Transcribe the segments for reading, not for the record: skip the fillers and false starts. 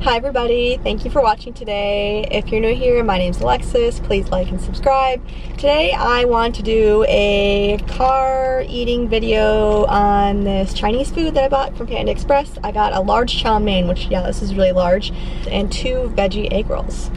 Hi everybody, thank you for watching today. If you're new here, my name's Alexis. Please like and subscribe. Today I want to do a car eating video on this Chinese food that I bought from Panda Express. I got a large chow mein, which yeah, this is really large, and 2 veggie egg rolls.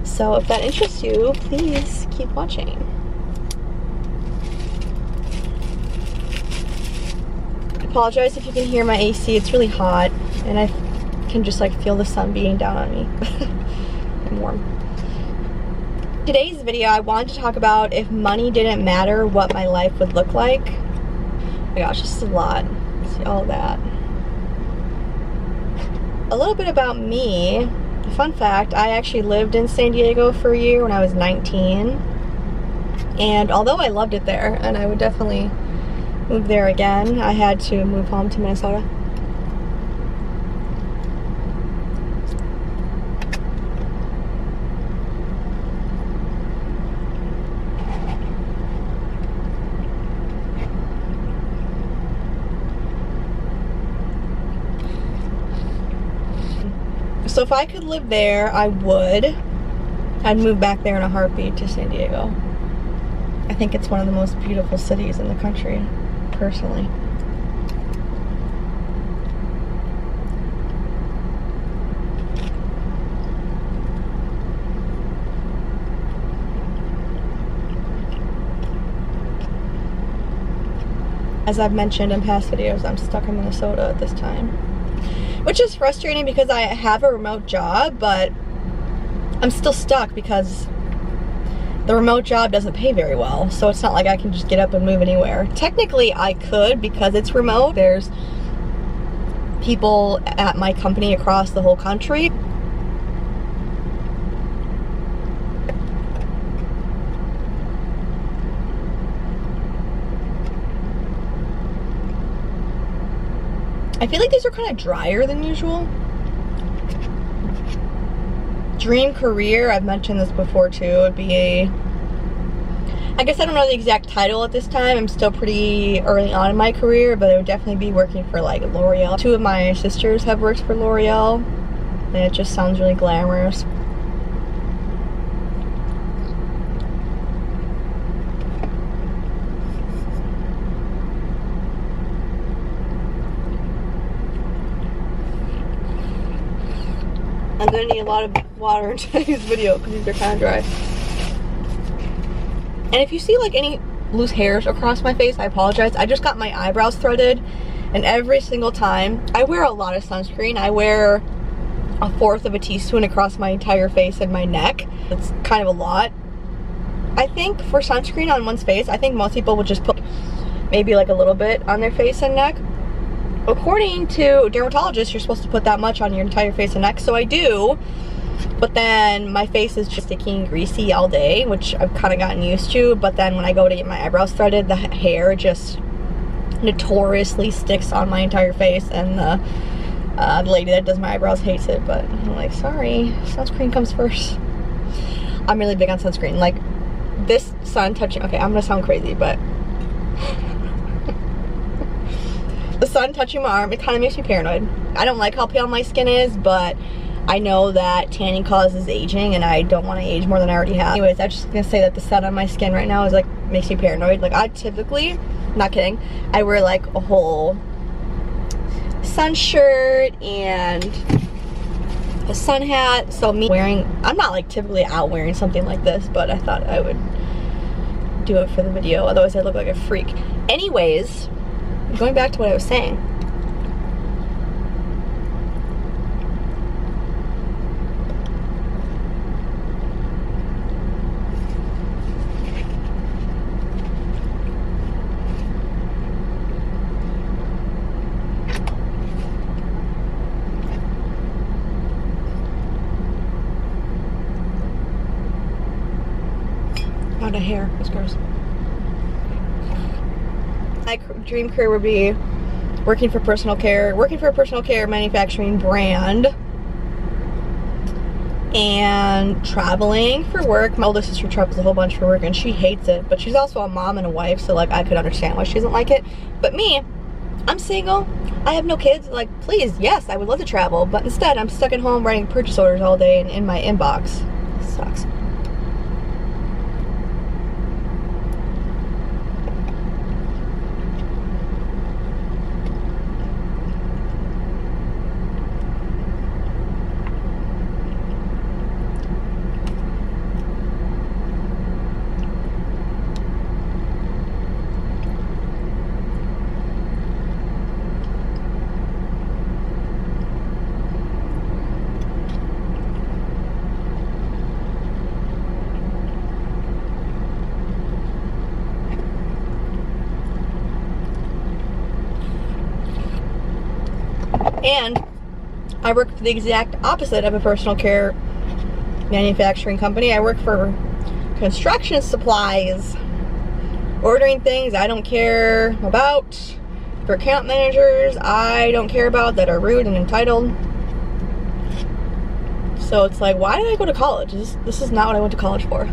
So if that interests you, please keep watching. I apologize if you can hear my AC, it's really hot and I can just like feel the sun beating down on me. I'm warm. Today's video, I wanted to talk about if money didn't matter, what my life would look like. Oh my gosh, this is a lot. See all of that. A little bit about me. Fun fact, I actually lived in San Diego for a year when I was 19. And although I loved it there, and I would definitely move there again, I had to move home to Minnesota. So if I could live there, I would. I'd move back there in a heartbeat to San Diego. I think it's one of the most beautiful cities in the country, personally. As I've mentioned in past videos, I'm stuck in Minnesota at this time. Which is frustrating because I have a remote job, but I'm still stuck because the remote job doesn't pay very well. So it's not like I can just get up and move anywhere. Technically I could because it's remote. There's people at my company across the whole country. I feel like these are kind of drier than usual. Dream career, I've mentioned this before too, would be I guess I don't know the exact title at this time. I'm still pretty early on in my career, but it would definitely be working for like L'Oreal. 2 of my sisters have worked for L'Oreal, and it just sounds really glamorous. I'm gonna need a lot of water in today's video because these are kind of dry. And if you see like any loose hairs across my face, I apologize. I just got my eyebrows threaded, and every single time, I wear a lot of sunscreen. I wear 1/4 of a teaspoon across my entire face and my neck. It's kind of a lot. I think for sunscreen on one's face, I think most people would just put maybe like a little bit on their face and neck. According to dermatologists, you're supposed to put that much on your entire face and neck, so I do. But then my face is just sticky and greasy all day, which I've kind of gotten used to. But then when I go to get my eyebrows threaded, the hair just notoriously sticks on my entire face, and the lady that does my eyebrows hates it. But I'm like, sorry, sunscreen comes first. I'm really big on sunscreen. Like, this sun touching, okay, I'm gonna sound crazy, but the sun touching my arm, it kind of makes me paranoid. I don't like how pale my skin is, but I know that tanning causes aging, and I don't want to age more than I already have. Anyways, I'm just gonna say that the sun on my skin right now is like, makes me paranoid. Like, I typically, not kidding, I wear like a whole sun shirt and a sun hat. So me wearing, I'm not like typically out wearing something like this, but I thought I would do it for the video. Otherwise I'd look like a freak. Anyways, going back to what I was saying. Not a hair, it's gross. My dream career would be working for a personal care manufacturing brand, and traveling for work. My oldest sister travels a whole bunch for work and she hates it, but she's also a mom and a wife, so like I could understand why she doesn't like it. But me, I'm single, I have no kids. Like, please, yes, I would love to travel, but instead I'm stuck at home writing purchase orders all day and in my inbox. This sucks. And I work for the exact opposite of a personal care manufacturing company. I work for construction supplies, ordering things I don't care about, for account managers I don't care about that are rude and entitled. So it's like, why did I go to college? This is not what I went to college for.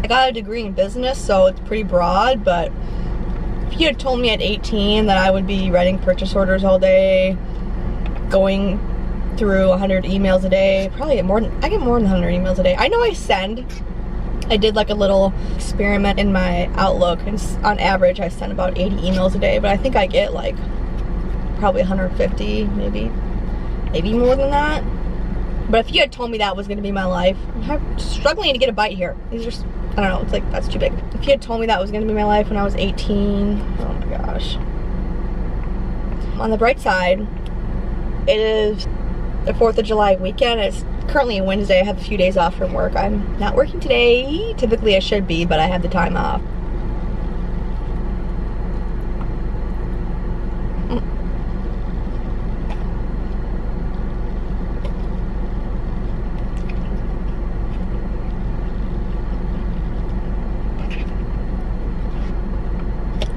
I got a degree in business, so it's pretty broad, but if you had told me at 18 that I would be writing purchase orders all day, going through 100 emails a day, probably I get more than 100 emails a day. I know I did like a little experiment in my Outlook, and on average I send about 80 emails a day, but I think I get like probably 150, maybe more than that. But if you had told me that was going to be my life, I'm struggling to get a bite here. These are, I don't know, it's like, that's too big. If you had told me that was going to be my life when I was 18, oh my gosh. On the bright side, it is the 4th of July weekend. It's currently a Wednesday. I have a few days off from work. I'm not working today. Typically I should be, but I have the time off.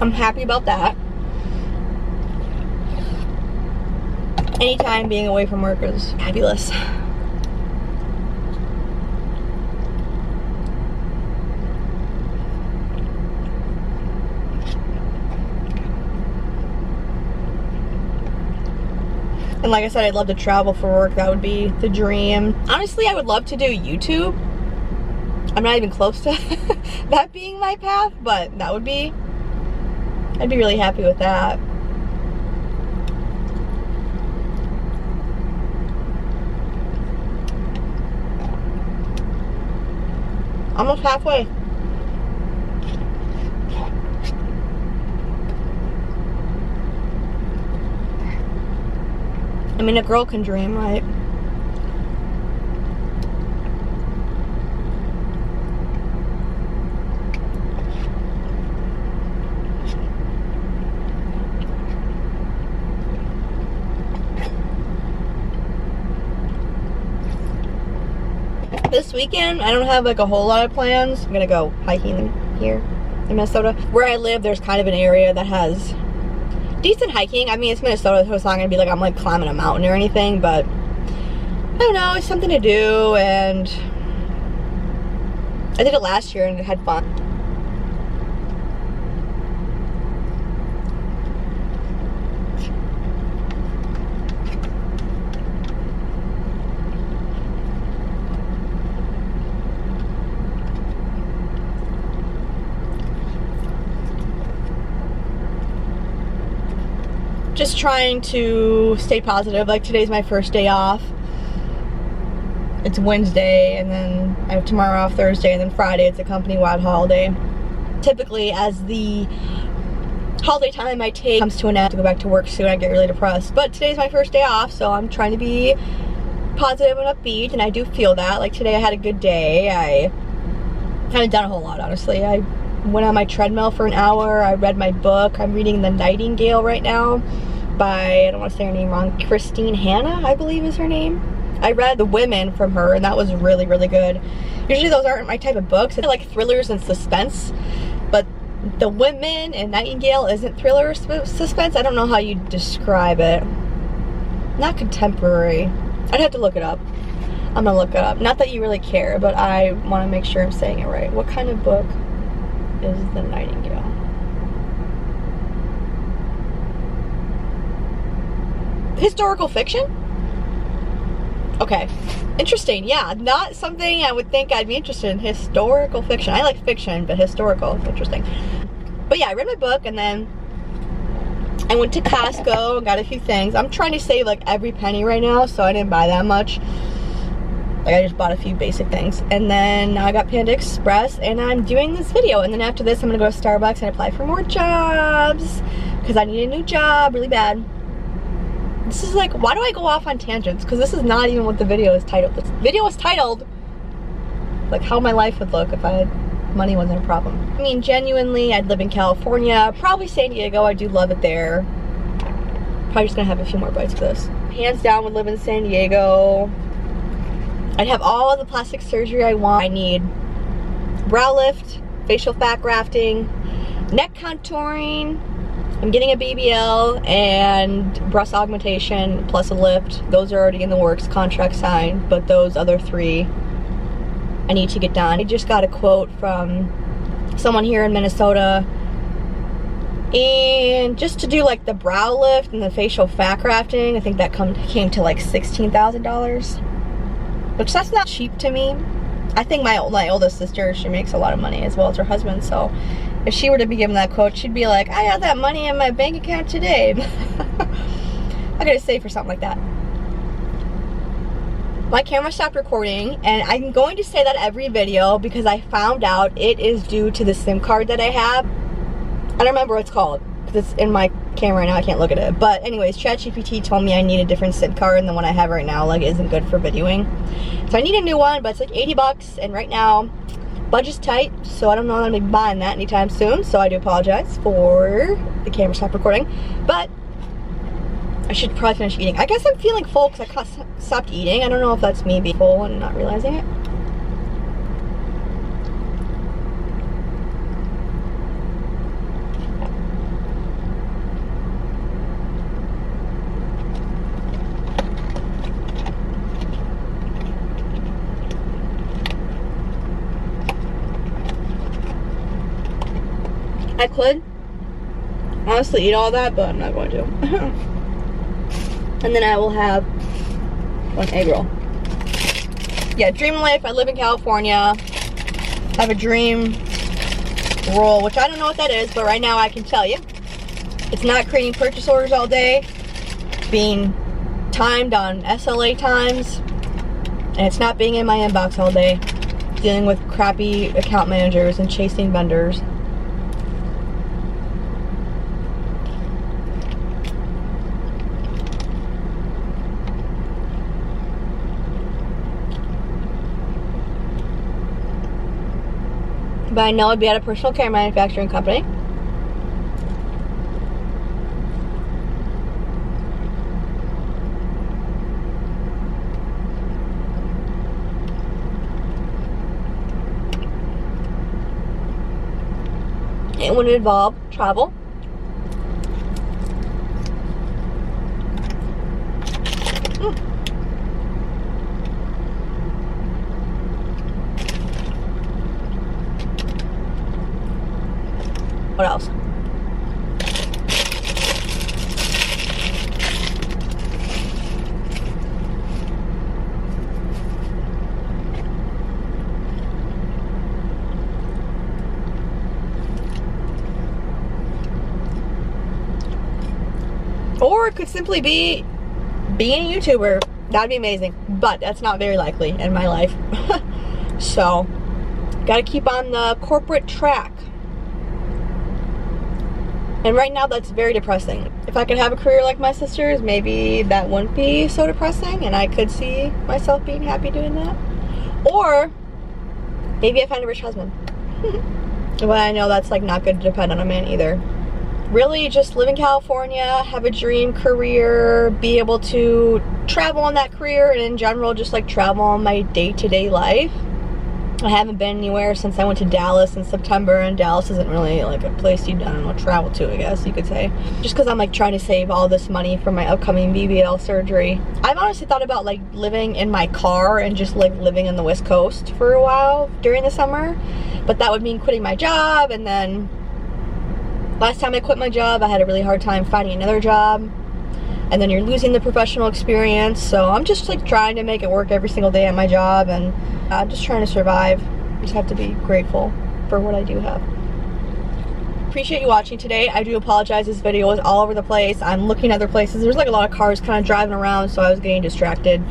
I'm happy about that. Anytime being away from work is fabulous. And like I said, I'd love to travel for work. That would be the dream. Honestly, I would love to do YouTube. I'm not even close to that being my path, but that would be, I'd be really happy with that. Almost halfway. I mean, a girl can dream, right? This weekend, I don't have like a whole lot of plans. I'm gonna go hiking here in Minnesota. Where I live, there's kind of an area that has decent hiking. I mean, it's Minnesota, so it's not gonna be like I'm like climbing a mountain or anything, but I don't know, it's something to do, and I did it last year and it had fun. Just trying to stay positive. Like, today's my first day off. It's Wednesday, and then I have tomorrow off, Thursday, and then Friday it's a company-wide holiday. Typically, as the holiday time I take comes to an end, to go back to work soon, I get really depressed. But today's my first day off, so I'm trying to be positive and upbeat, and I do feel that. Like, today I had a good day. I haven't done a whole lot, honestly. I went on my treadmill for an hour. I read my book. I'm reading The Nightingale right now by, I don't want to say her name wrong, Christine Hanna, I believe is her name. I read The Women from her, and that was really, really good. Usually those aren't my type of books. I like thrillers and suspense, but The Women and Nightingale isn't thriller or suspense. I don't know how you describe it. Not contemporary. I'd have to look it up. I'm gonna look it up. Not that you really care, but I want to make sure I'm saying it right. What kind of book is The Nightingale? Historical fiction? Okay. Interesting. Yeah, not something I would think I'd be interested in. Historical fiction. I like fiction, but historical is interesting. But yeah, I read my book and then I went to Costco and got a few things. I'm trying to save like every penny right now, so I didn't buy that much. Like I just bought a few basic things. And then now I got Panda Express and I'm doing this video. And then after this, I'm gonna go to Starbucks and apply for more jobs because I need a new job really bad. This is like, why do I go off on tangents? Because this is not even what the video is titled. This video is titled like how my life would look if money wasn't a problem. I mean, genuinely, I'd live in California, probably San Diego. I do love it there. Probably just gonna have a few more bites of this. Hands down would live in San Diego. I'd have all of the plastic surgery I want. I need brow lift, facial fat grafting, neck contouring. I'm getting a BBL and breast augmentation plus a lift. Those are already in the works, contract signed, but those other three I need to get done. I just got a quote from someone here in Minnesota, and just to do like the brow lift and the facial fat grafting, I think that came to like $16,000, which that's not cheap to me. I think my oldest sister, she makes a lot of money as well as her husband, so if she were to be given that quote, she'd be like, I got that money in my bank account today. I gotta save for something like that. My camera stopped recording, and I'm going to say that every video because I found out it is due to the SIM card that I have. I don't remember what it's called because it's in my camera right now. I can't look at it. But anyways, ChatGPT told me I need a different SIM card, and the one I have right now like isn't good for videoing. So I need a new one, but it's like 80 bucks, and right now budget's tight, so I don't know if I'm gonna be buying that anytime soon. So I do apologize for the camera stop recording, but I should probably finish eating. I guess I'm feeling full because I stopped eating. I don't know if that's me being full and not realizing it. I could honestly eat all that, but I'm not going to. And then I will have one egg roll. Yeah, dream life. I live in California. I have a dream roll, which I don't know what that is, but right now I can tell you. It's not creating purchase orders all day, being timed on SLA times, and it's not being in my inbox all day, dealing with crappy account managers and chasing vendors. But I know I'd be at a personal care manufacturing company. It would involve travel. What else? Or it could simply be being a YouTuber. That'd be amazing, but that's not very likely in my life. So, gotta keep on the corporate track. And right now that's very depressing. If I could have a career like my sister's, maybe that wouldn't be so depressing and I could see myself being happy doing that. Or maybe I find a rich husband. But I know that's like not good to depend on a man either. Really just live in California, have a dream career, be able to travel in that career, and in general just like travel on my day-to-day life. I haven't been anywhere since I went to Dallas in September, and Dallas isn't really like a place you, I don't know, travel to, I guess you could say. Just because I'm like trying to save all this money for my upcoming BBL surgery. I've honestly thought about like living in my car and just like living in the West Coast for a while during the summer. But that would mean quitting my job, and then last time I quit my job, I had a really hard time finding another job. And then you're losing the professional experience. So I'm just like trying to make it work every single day at my job, and I'm just trying to survive. Just have to be grateful for what I do have. Appreciate you watching today. I do apologize, this video is all over the place. I'm looking at other places. There's like a lot of cars kind of driving around, so I was getting distracted.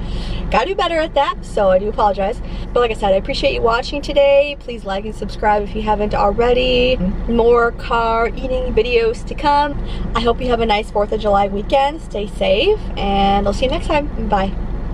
Gotta do better at that, so I do apologize. But like I said, I appreciate you watching today. Please like and subscribe if you haven't already. More car eating videos to come. I hope you have a nice 4th of July weekend. Stay safe, and I'll see you next time. Bye.